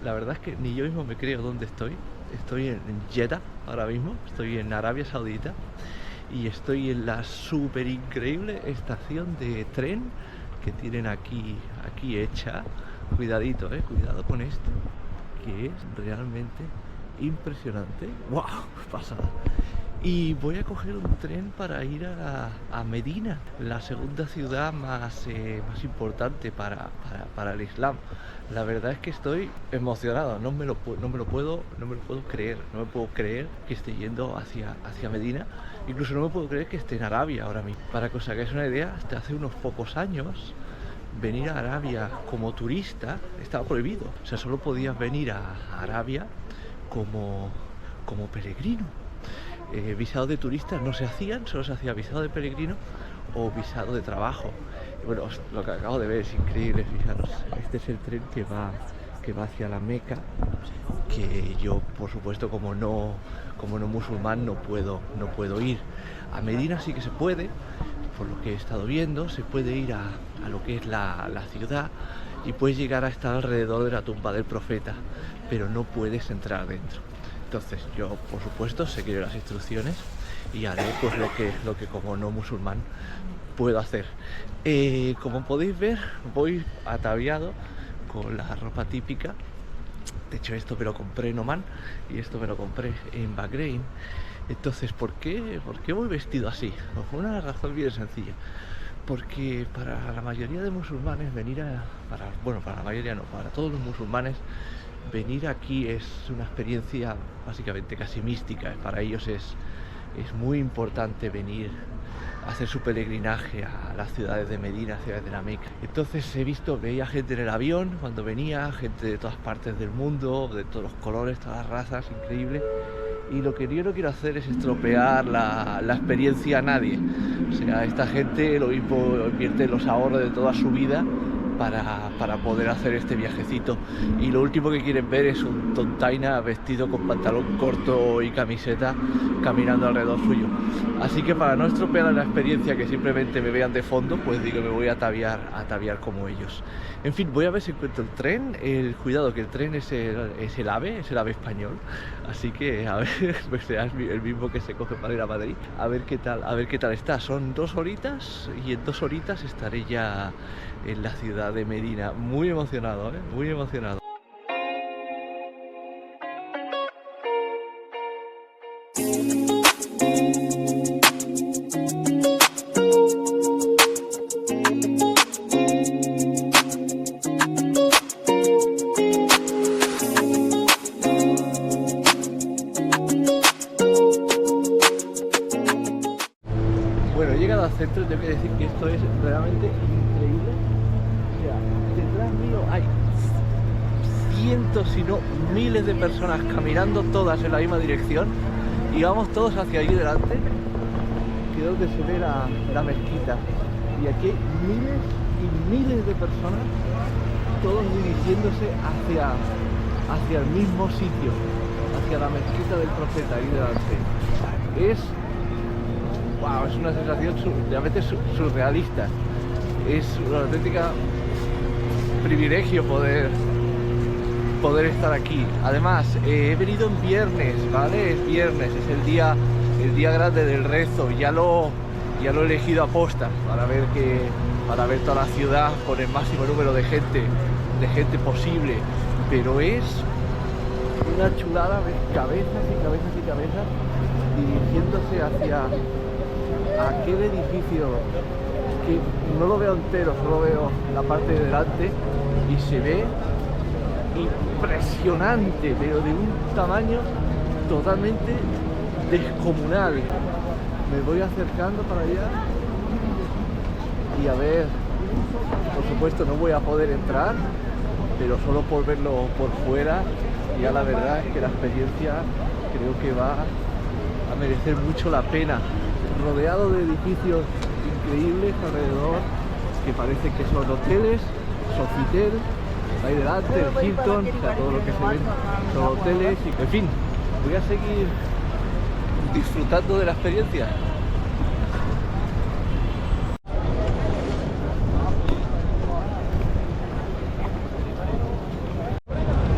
La verdad es que ni yo mismo me creo dónde estoy. Estoy en Jeddah ahora mismo, estoy en Arabia Saudita y estoy en la súper increíble estación de tren que tienen aquí hecha. Cuidadito, cuidado con esto, que es realmente impresionante. ¡Wow! Pasada. Y voy a coger un tren para ir a Medina, la segunda ciudad más importante para el Islam. La verdad es que estoy emocionado, no me lo puedo creer, no me puedo creer que esté yendo hacia Medina. Incluso no me puedo creer que esté en Arabia ahora mismo. Para que os hagáis una idea, hasta hace unos pocos años venir a Arabia como turista estaba prohibido. O sea, solo podías venir a Arabia como peregrino. Visado de turista no se hacían, solo se hacía visado de peregrino o visado de trabajo. Y bueno, lo que acabo de ver es increíble, fijaros. Este es el tren que va hacia la Meca, que yo, por supuesto, como no musulmán, no puedo ir. A Medina sí que se puede, por lo que he estado viendo, se puede ir a lo que es la ciudad y puedes llegar a estar alrededor de la tumba del profeta, pero no puedes entrar dentro. Entonces yo, por supuesto, seguiré las instrucciones y haré pues lo que como no musulmán puedo hacer. Como podéis ver, voy ataviado con la ropa típica. De hecho, esto me lo compré en Oman y esto me lo compré en Bahrein. Entonces, ¿por qué voy vestido así? Por una razón bien sencilla. Porque para la mayoría de musulmanes para la mayoría no, para todos los musulmanes, venir aquí es una experiencia básicamente casi mística. Para ellos es muy importante venir a hacer su peregrinaje a las ciudades de Medina, ciudades de la Meca. Entonces veía gente en el avión cuando venía, gente de todas partes del mundo, de todos los colores, todas las razas, increíble. Y lo que yo no quiero hacer es estropear la experiencia a nadie. O sea, esta gente lo mismo invierte los ahorros de toda su vida para poder hacer este viajecito, y lo último que quieren ver es un tontaina vestido con pantalón corto y camiseta caminando alrededor suyo. Así que para no estropear la experiencia, que simplemente me vean de fondo, pues digo, me voy a ataviar como ellos. En fin, voy a ver si encuentro el tren. Cuidado, que el tren es el AVE español, así que a ver, pues será el mismo que se coge para ir a Madrid. A ver qué tal está. Son 2 horitas y en 2 horitas estaré ya en la ciudad de Medina. Muy emocionado, muy emocionado. Bueno, he llegado al centro y tengo que decir que esto es realmente increíble. O sea, detrás mío hay cientos, si no miles de personas caminando todas en la misma dirección y vamos todos hacia allí delante, que es donde se ve la mezquita. Y aquí hay miles y miles de personas, todos dirigiéndose hacia el mismo sitio, hacia la mezquita del profeta ahí delante. Wow, es una sensación realmente surrealista. Es una auténtica privilegio poder estar aquí. Además, he venido en viernes, ¿vale? Es viernes, es el día grande del rezo. Ya lo he elegido aposta para ver toda la ciudad con el máximo número de gente posible. Pero es una chulada ver cabezas y cabezas y cabezas dirigiéndose hacia aquel edificio, que no lo veo entero, solo veo la parte de delante y se ve impresionante, pero de un tamaño totalmente descomunal. Me voy acercando para allá y a ver, por supuesto no voy a poder entrar, pero solo por verlo por fuera, ya la verdad es que la experiencia creo que va a merecer mucho la pena. Rodeado de edificios increíbles alrededor, que parece que son hoteles, Sofitel, ahí delante, el Hilton, o sea, todo lo que se ven son hoteles, y en fin, voy a seguir disfrutando de la experiencia.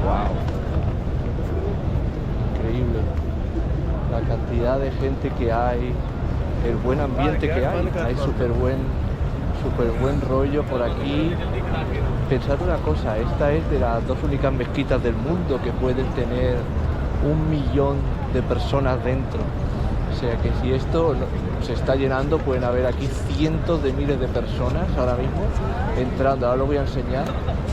Wow. cantidad de gente que hay, el buen ambiente que hay súper buen rollo por aquí. Pensad una cosa, esta es de las 2 únicas mezquitas del mundo que pueden tener 1 millón de personas dentro. O sea que si esto se está llenando, pueden haber aquí cientos de miles de personas ahora mismo entrando. Ahora lo voy a enseñar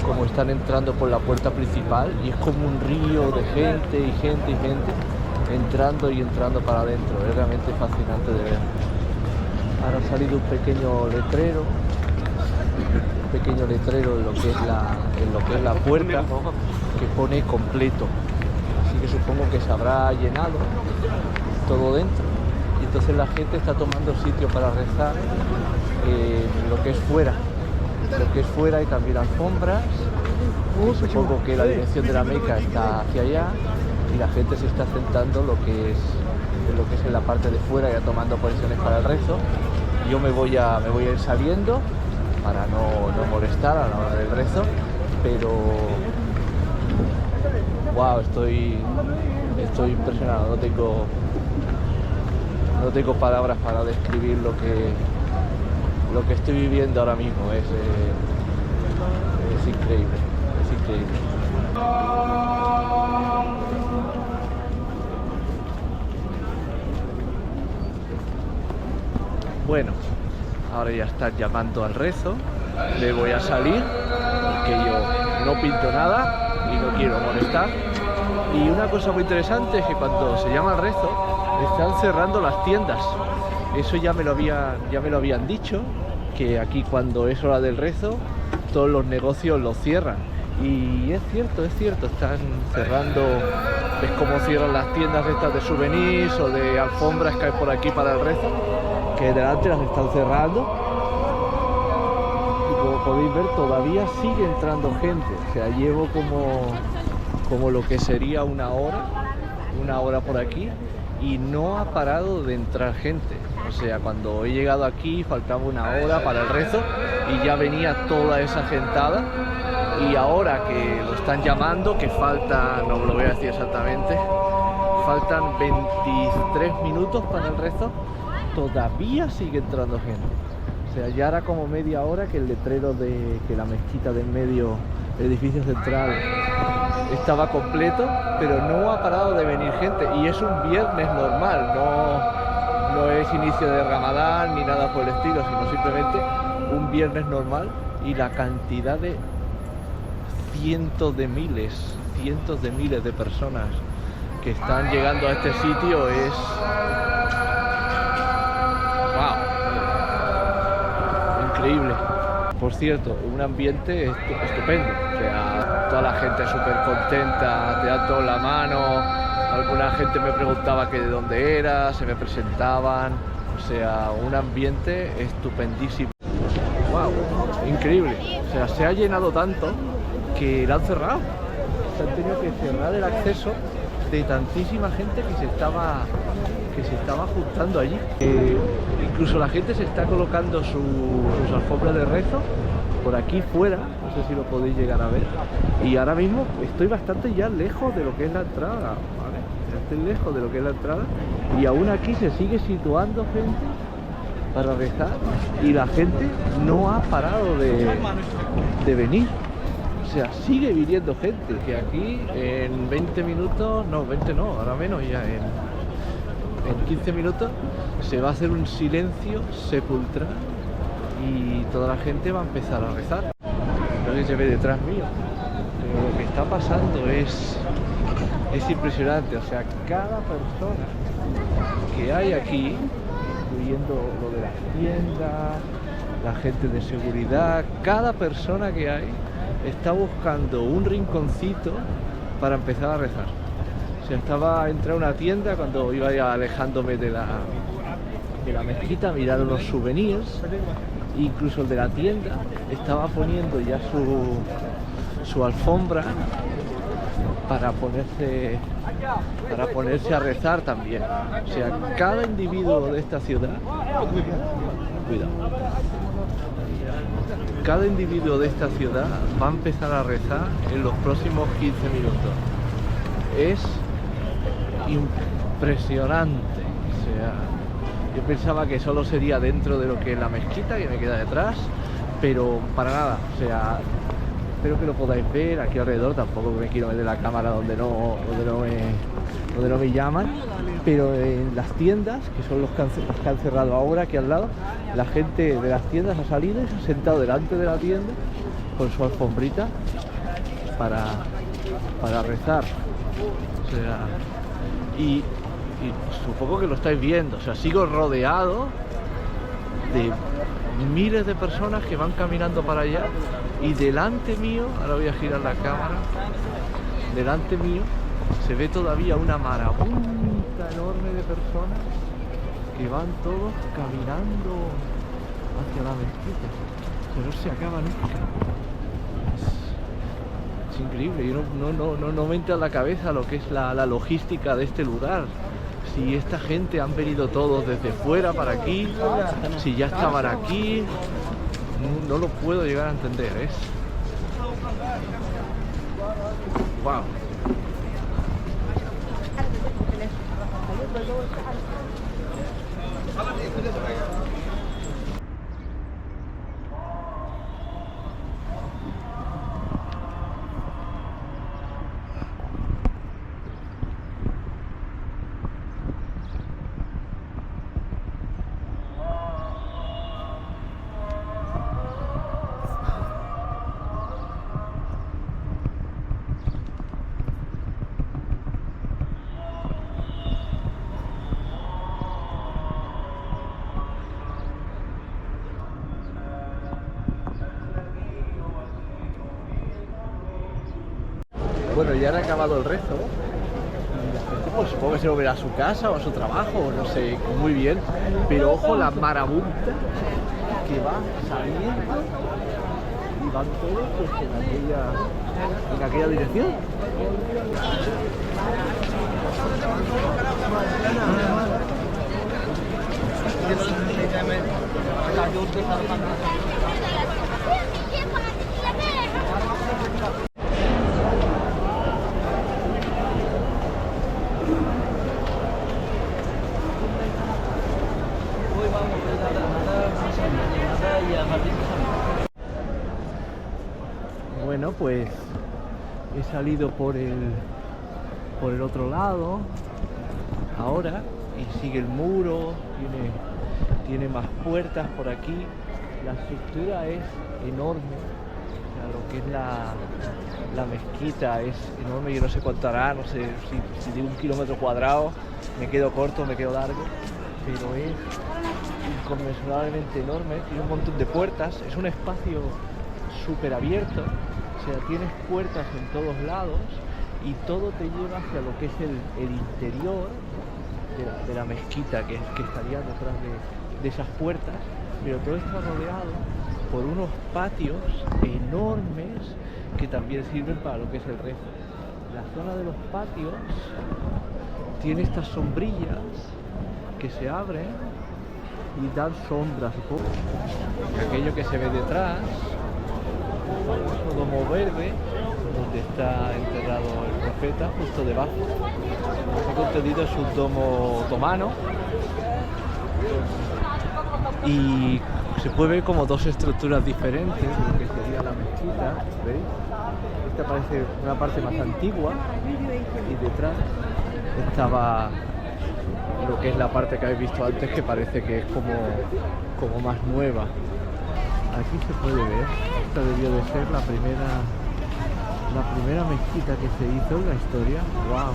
cómo están entrando por la puerta principal y es como un río de gente y gente y gente entrando y entrando para adentro. Es realmente fascinante de ver. Ahora ha salido un pequeño letrero en lo que es la puerta, que pone completo. Así que supongo que se habrá llenado todo dentro. Y entonces la gente está tomando sitio para rezar en lo que es fuera. Lo que es fuera hay también alfombras. Supongo que la dirección de la Meca está hacia allá y la gente se está sentando en lo que es en la parte de fuera, ya tomando posiciones para el rezo. Yo me voy a ir saliendo para no molestar a la hora del rezo, pero wow, estoy impresionado, no tengo palabras para describir lo que estoy viviendo ahora mismo. Es increíble, es increíble. Bueno, ahora ya están llamando al rezo, me voy a salir porque yo no pinto nada y no quiero molestar. Y una cosa muy interesante es que cuando se llama al rezo están cerrando las tiendas. Eso ya me lo habían dicho, que aquí cuando es hora del rezo todos los negocios los cierran. Y es cierto, están cerrando. ¿Ves cómo cierran las tiendas estas de souvenirs o de alfombras que hay por aquí para el rezo? Que delante las están cerrando. Y como podéis ver, todavía sigue entrando gente. O sea, llevo como lo que sería una hora por aquí y no ha parado de entrar gente. O sea, cuando he llegado aquí faltaba una hora para el rezo y ya venía toda esa gentada. Y ahora que lo están llamando, que faltan, no lo voy a decir exactamente, faltan 23 minutos para el rezo, todavía sigue entrando gente. O sea, ya era como media hora que el letrero de que la mezquita del medio, el edificio central, estaba completo, pero no ha parado de venir gente. Y es un viernes normal, no es inicio de Ramadán ni nada por el estilo, sino simplemente un viernes normal. Y la cantidad de cientos de miles de personas que están llegando a este sitio es wow, increíble. Por cierto, un ambiente estupendo, o sea, toda la gente súper contenta, te dan toda la mano, alguna gente me preguntaba que de dónde era, se me presentaban, o sea, un ambiente estupendísimo. Wow, increíble, o sea, se ha llenado tanto que la han cerrado. Se han tenido que cerrar el acceso de tantísima gente que se estaba juntando allí. Incluso la gente se está colocando sus alfombras de rezo por aquí fuera, no sé si lo podéis llegar a ver. Y ahora mismo estoy bastante ya lejos de lo que es la entrada, ¿vale? Estoy lejos de lo que es la entrada y aún aquí se sigue situando gente para rezar y la gente no ha parado de venir. O sea, sigue viniendo gente, que aquí en 20 minutos, no, 20 no, ahora menos, ya en 15 minutos se va a hacer un silencio sepulcral y toda la gente va a empezar a rezar. No sé si se ve detrás mío, pero lo que está pasando es impresionante. O sea, cada persona que hay aquí, incluyendo lo de las tiendas, la gente de seguridad, cada persona que hay está buscando un rinconcito para empezar a rezar. O sea, estaba entré a una tienda cuando iba ya alejándome de la mezquita a mirar unos souvenirs. Incluso el de la tienda estaba poniendo ya su alfombra para ponerse a rezar también. O sea, cada individuo de esta ciudad, cuidado, cada individuo de esta ciudad va a empezar a rezar en los próximos 15 minutos. Es impresionante, sea, yo pensaba que solo sería dentro de lo que es la mezquita que me queda detrás, pero para nada. O sea, espero que lo podáis ver aquí alrededor. Tampoco me quiero meter la cámara donde no me llaman, pero en las tiendas, que son los que han cerrado ahora aquí al lado, la gente de las tiendas ha salido y se ha sentado delante de la tienda con su alfombrita para rezar. O sea, y supongo que lo estáis viendo. O sea, sigo rodeado de miles de personas que van caminando para allá, y delante mío, ahora voy a girar la cámara, delante mío se ve todavía una marabunta enorme de personas que van todos caminando hacia la mezquita. Pero no se acaba nunca. Es increíble. Yo no me entra en la cabeza lo que es la logística de este lugar. Si esta gente han venido todos desde fuera para aquí, si ya estaban aquí, no lo puedo llegar a entender. Wow. Bueno, ya han acabado el rezo. Pues supongo que se volverá a su casa o a su trabajo, no sé muy bien. Pero ojo la marabunta que va saliendo y van todos pues, en aquella dirección. Bueno, pues he salido por el otro lado ahora y sigue el muro, tiene más puertas por aquí. La estructura es enorme, o sea, lo que es la mezquita es enorme. Yo no sé cuánto hará, no sé si digo 1 kilómetro cuadrado, me quedo corto, me quedo largo, pero es inconmensurablemente enorme. Tiene un montón de puertas, es un espacio súper abierto. O sea, tienes puertas en todos lados y todo te lleva hacia lo que es el interior de la mezquita, que estaría detrás de esas puertas, pero todo está rodeado por unos patios enormes que también sirven para lo que es el rezo. La zona de los patios tiene estas sombrillas que se abren y dan sombras. Aquello que se ve detrás, un domo verde donde está enterrado el profeta, justo debajo. Ese contenido es un domo otomano y se puede ver como dos estructuras diferentes de lo que sería la mezquita, ¿veis? Esta parece una parte más antigua y detrás estaba lo que es la parte que habéis visto antes, que parece que es como más nueva. Aquí se puede ver, esta debió de ser la primera mezquita que se hizo en la historia. ¡Wow!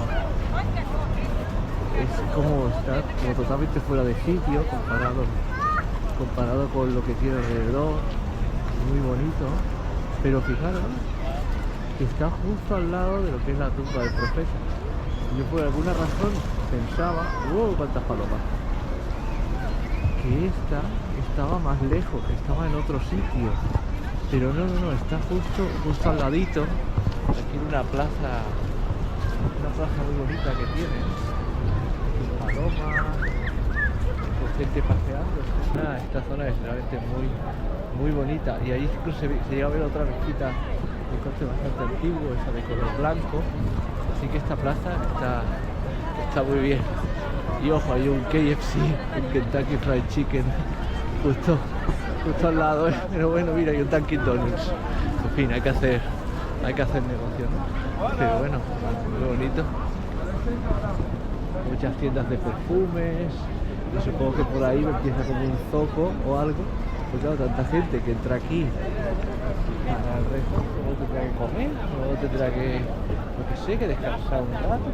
Es como estar como totalmente fuera de sitio comparado con lo que tiene alrededor. Muy bonito, pero fijaros que está justo al lado de lo que es la tumba del profeta. Yo por alguna razón pensaba, ¡wow! ¡Cuántas palomas! Que esta estaba más lejos, que estaba en otro sitio, pero no, está justo al ladito. Aquí en una plaza muy bonita que tiene, con palomas, con gente paseando. Esta zona es realmente muy bonita, y ahí incluso se llega a ver otra mezquita de corte bastante antiguo, esa de color blanco. Así que esta plaza está muy bien. Y ojo, hay un KFC, un Kentucky Fried Chicken, justo al lado, ¿eh? Pero bueno, mira, hay un Dunkin' Donuts. En fin, hay que hacer negocio, ¿no? Pero bueno, muy bonito. Muchas tiendas de perfumes, y supongo que por ahí empieza como un zoco o algo. Pues claro, tanta gente que entra aquí, para el resto luego tendrá que comer, luego tendrá que, lo que sé, que descansar un rato.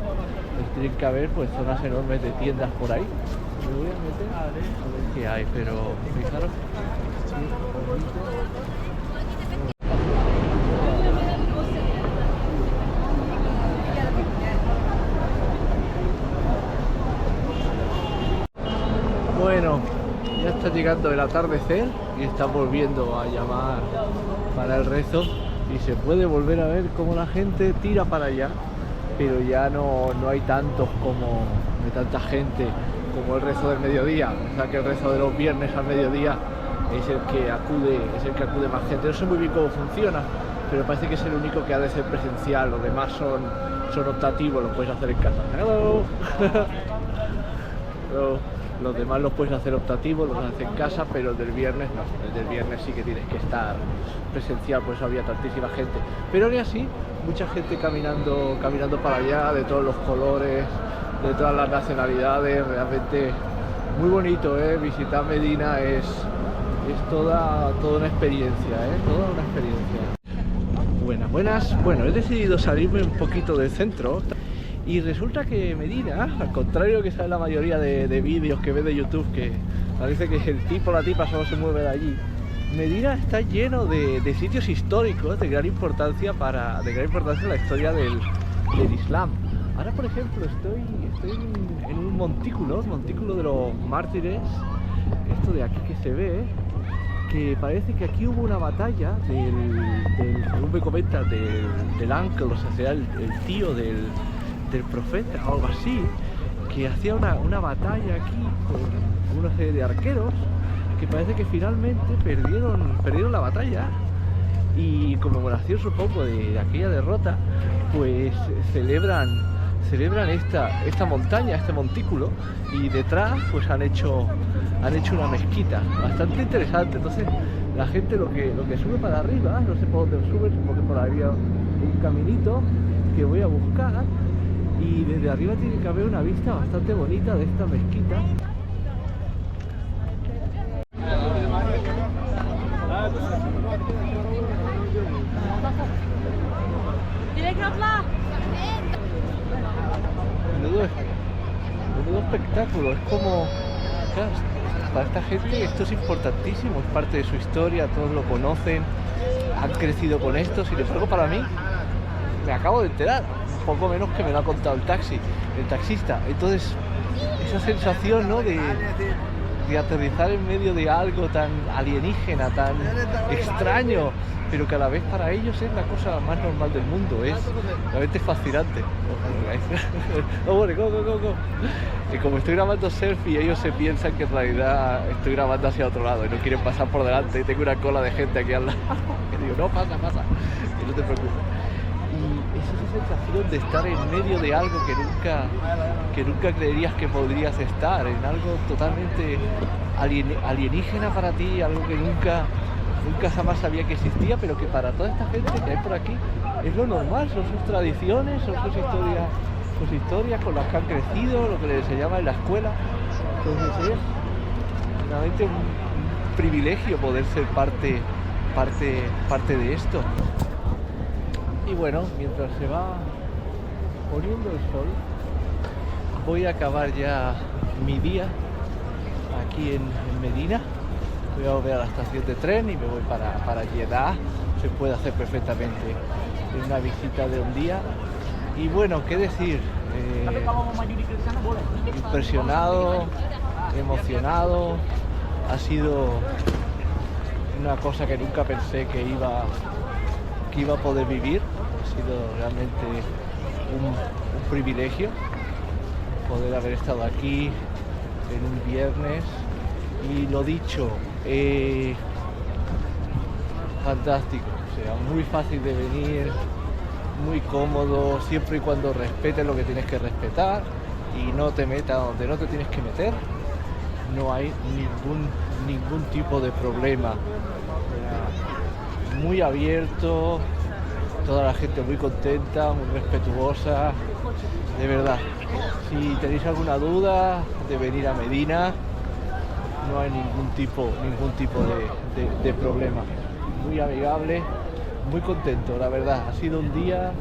Pues tienen que haber pues zonas enormes de tiendas por ahí. Me voy a meter a ver qué hay, pero fijaros qué bonito. Bueno, ya está llegando el atardecer y está volviendo a llamar para el rezo y se puede volver a ver cómo la gente tira para allá, pero ya no hay tantos como de tanta gente como el rezo del mediodía. O sea que el rezo de los viernes al mediodía es el que acude más gente. No sé muy bien cómo funciona, pero parece que es el único que ha de ser presencial. Los demás son optativos, los puedes hacer en casa. Hello. Hello. Los demás los puedes hacer optativos, los haces en casa, pero el del viernes no. El del viernes sí que tienes que estar presencial, por eso había tantísima gente. Pero aún así, mucha gente caminando para allá, de todos los colores, de todas las nacionalidades. Realmente muy bonito, ¿eh? Visitar Medina es toda una experiencia, ¿eh? Toda una experiencia. Buenas. Bueno, he decidido salirme un poquito del centro. Y resulta que Medina, al contrario que sale la mayoría de vídeos que ves de YouTube, que parece que el tipo o la tipa solo se mueve de allí, Medina está lleno de sitios históricos de gran importancia en la historia del Islam. Ahora, por ejemplo, estoy en un montículo de los mártires, esto de aquí que se ve, que parece que aquí hubo una batalla según me comentan, del uncle, o sea, el tío del profeta o algo así, que hacía una batalla aquí con una serie de arqueros que parece que finalmente perdieron la batalla, y en conmemoración, supongo, de aquella derrota, pues celebran esta montaña, este montículo, y detrás pues han hecho una mezquita bastante interesante. Entonces la gente lo que sube para arriba, no sé por dónde sube, supongo que por ahí había un caminito que voy a buscar, y desde arriba tiene que haber una vista bastante bonita de esta mezquita. Menudo espectáculo, es como, claro, para esta gente esto es importantísimo, es parte de su historia, todos lo conocen, han crecido con esto. Sin embargo, para mí, me acabo de enterar, poco menos que me lo ha contado el taxista. Entonces, esa sensación, ¿no?, de aterrizar en medio de algo tan alienígena, tan extraño, pero que a la vez para ellos es la cosa más normal del mundo, es realmente fascinante. Go. Y como estoy grabando selfie, ellos se piensan que en realidad estoy grabando hacia otro lado y no quieren pasar por delante, y tengo una cola de gente aquí al lado. Y digo, no, pasa, y no te preocupes. Y es esa sensación de estar en medio de algo que nunca creerías que podrías estar, en algo totalmente alienígena para ti, algo que nunca jamás sabía que existía, pero que para toda esta gente que hay por aquí es lo normal, son sus tradiciones, son sus historias con las que han crecido, lo que les enseñaba en la escuela. Entonces es realmente un privilegio poder ser parte de esto. Y bueno, mientras se va poniendo el sol, voy a acabar ya mi día aquí en Medina. Voy a volver a la estación de tren y me voy para Jeddah. Se puede hacer perfectamente en una visita de un día. Y bueno, qué decir, impresionado, emocionado. Ha sido una cosa que nunca pensé que iba a poder vivir. Ha sido realmente un privilegio poder haber estado aquí en un viernes. Y lo dicho, fantástico, o sea, muy fácil de venir, muy cómodo, siempre y cuando respetes lo que tienes que respetar, y no te metas donde no te tienes que meter, no hay ningún tipo de problema. Muy abierto, toda la gente muy contenta, muy respetuosa, de verdad. Si tenéis alguna duda de venir a Medina, no hay ningún tipo de problema. Muy amigable, muy contento, la verdad. Ha sido un día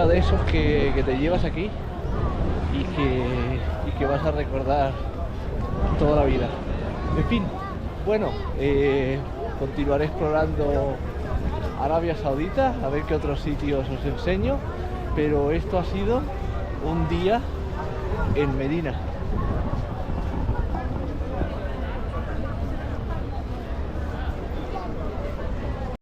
de esos que te llevas aquí y que vas a recordar toda la vida. En fin, bueno, continuaré explorando Arabia Saudita, a ver qué otros sitios os enseño, pero esto ha sido un día en Medina.